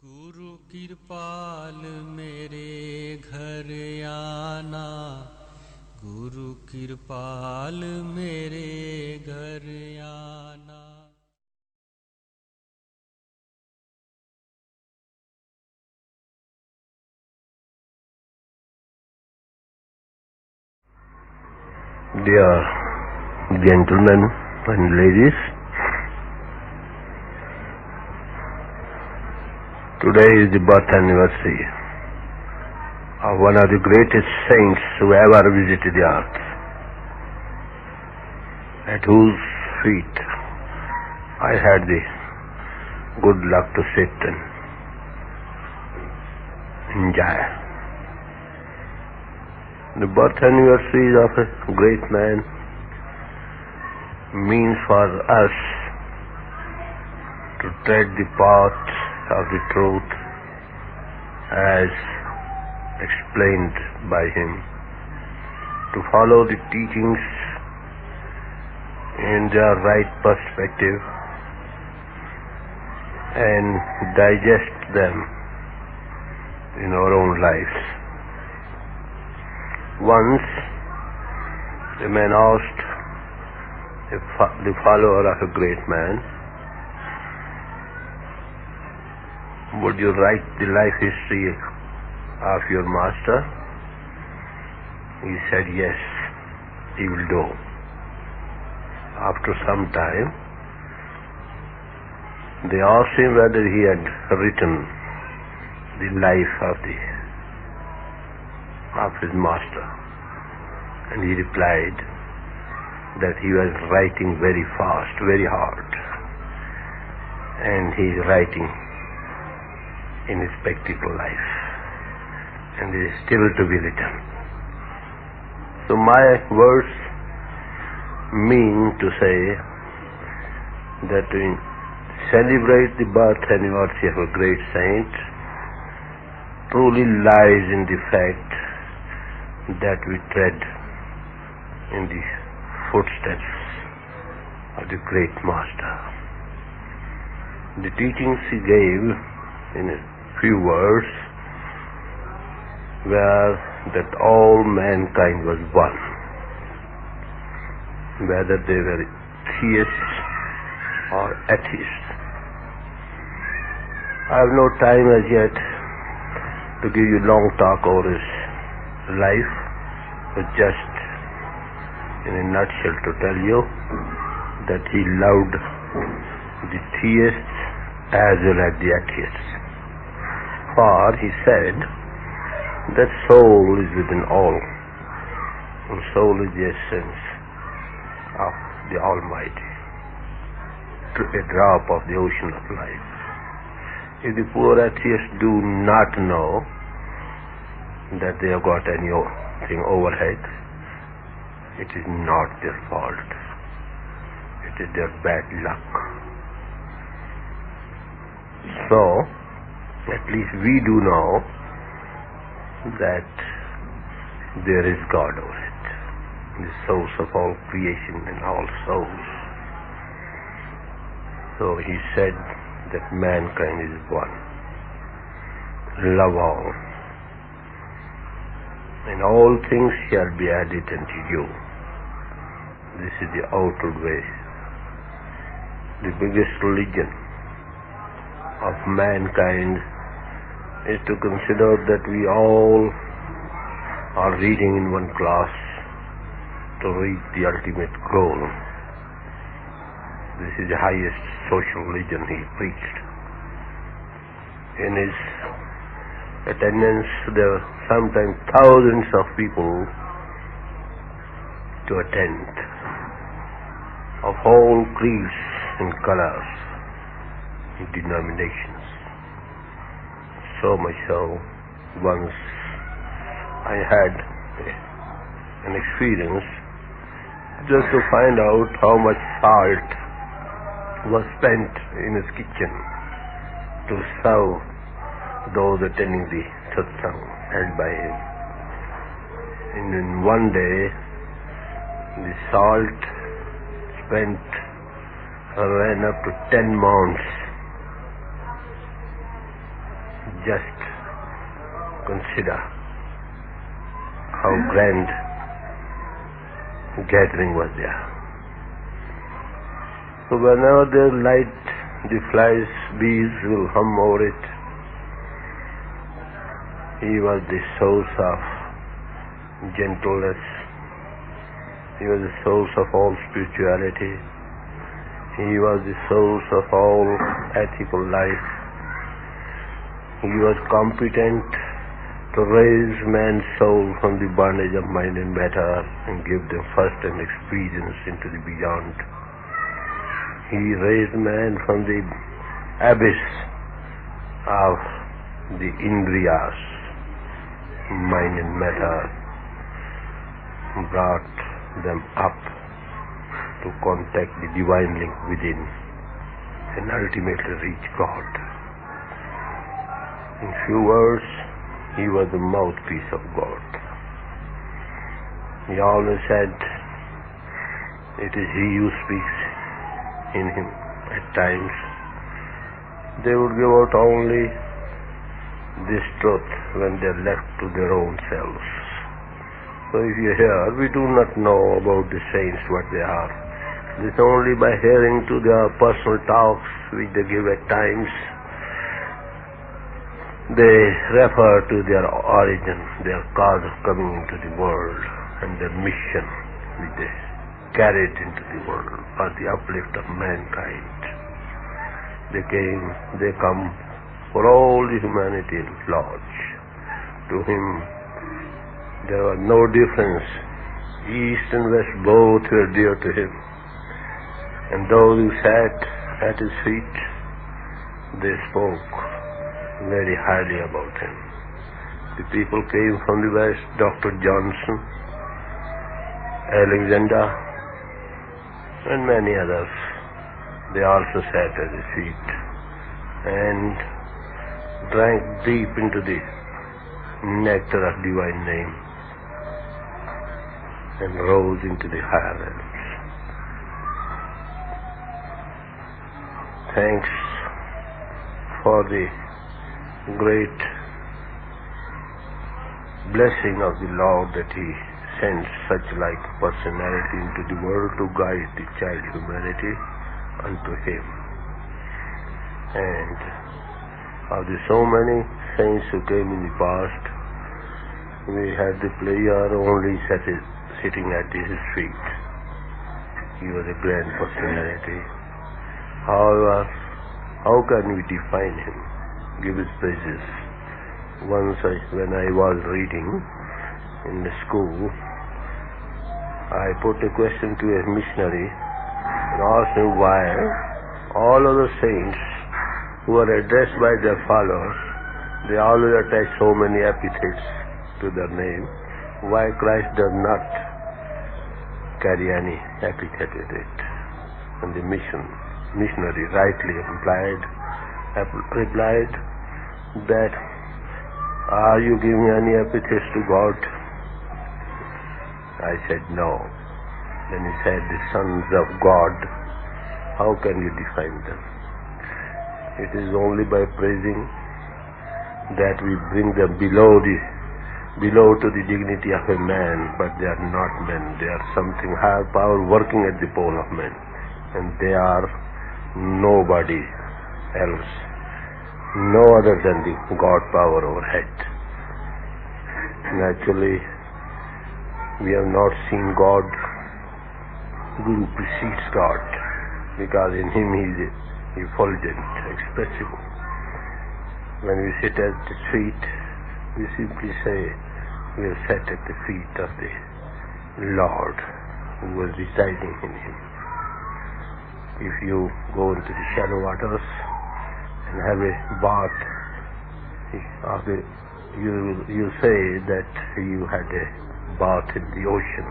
गुरु किरपाल मेरे घर आना, गुरु किरपाल मेरे घर आना। Dear gentlemen and ladies, today is the birth anniversary of one of the greatest saints who ever visited the earth, at whose feet I had the good luck to sit and enjoy. The birth anniversary of a great man means for us to tread the path of the truth as explained by him, to follow the teachings in their right perspective and digest them in our own lives. Once a man asked the follower of a great man, "Would you write the life history of your master?" He said, "Yes, he will do." After some time, they asked him whether he had written the life of his master, and he replied that he was writing very fast, very hard, and he is writing in his spectacle life, and it is still to be written. So my words mean to say that to celebrate the birth anniversary of a great saint truly lies in the fact that we tread in the footsteps of the great master. The teachings he gave in a few words were that all mankind was one, whether they were theists or atheists. I have no time as yet to give you long talk over his life, but just in a nutshell to tell you that he loved the theists as well as the atheists. For he said that soul is within all, and soul is the essence of the Almighty, a drop of the ocean of life. If the poor atheists do not know that they have got anything overhead, it is not their fault. It is their bad luck. So, at least we do know that there is God over it, the source of all creation and all souls. So he said that mankind is one. Love all, and all things shall be added unto you. This is the outer way. The biggest religion of mankind is to consider that we all are reading in one class to reach the ultimate goal. This is the highest social religion he preached. In his attendance, there were sometimes thousands of people to attend, of all creeds and colors and denominations. So much so, once I had an experience just to find out how much salt was spent in his kitchen to serve those attending the satsang held by him. And in one day, the salt spent ran up to 10 mounds just consider how grand gathering was there. So whenever they light, the flies, bees will hum over it. He was the source of gentleness. He was the source of all spirituality. He was the source of all ethical life. He was competent to raise man's soul from the bondage of mind and matter and give them first-hand experience into the beyond. He raised man from the abyss of the indriyas, mind and matter, brought them up to contact the divine link within and ultimately reach God. In few words, he was the mouthpiece of God. He always said, it is he who speaks in him. At times, they would give out only this truth when they are left to their own selves. So if you hear, we do not know about the saints what they are. It is only by hearing to their personal talks which they give at times. They refer to their origin, their cause of coming into the world, and their mission which they carried into the world for the uplift of mankind. They come for all the humanity at large. To him there was no difference. East and west both were dear to him. And those who sat at his feet, they spoke very highly about him. The people came from the west, Dr. Johnson, Alexander, and many others. They also sat at his feet and drank deep into the nectar of divine name and rose into the higher realms. Thanks for the great blessing of the Lord that he sends such like personality into the world to guide the child humanity unto him. And of the so many saints who came in the past, we had the pleasure only sitting at his feet. He was a grand personality. However, how can we define him? Give his praises. Once when I was reading in the school, I put a question to a missionary and asked him why all other saints who are addressed by their followers, they always attach so many epithets to their name. Why Christ does not carry any epithet with it? And the missionary rightly replied that, are you giving any epithets to God? I said no. Then he said, the sons of God, how can you define them? It is only by praising that we bring them below to the dignity of a man, but they are not men. They are something higher power working at the pole of men, and they are nobody else, no other than the God power overhead. Naturally, we have not seen God. Guru precedes God, because in him he is effulgent, expressive. When we sit at his feet, we simply say we have sat at the feet of the Lord who was residing in him. If you go into the shallow waters and have a bath, you say that you had a bath in the ocean.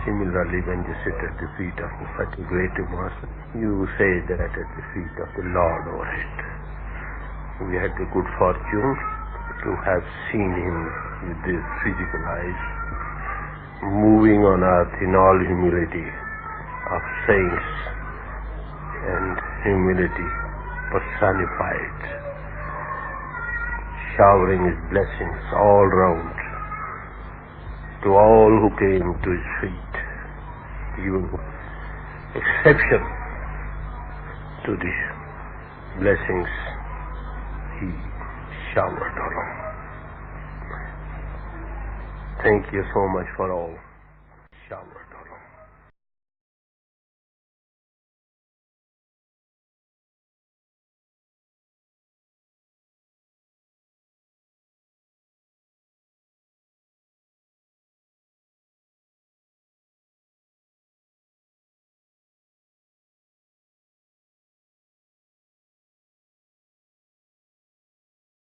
Similarly, when you sit at the feet of such a great master, you say that at the feet of the Lord overhead. We had the good fortune to have seen him with these physical eyes, moving on earth in all humility of saints and humility personified. showering His blessings all round to all who came to His feet, giving exception to the blessings He showered on them. Thank you so much for all showered on them.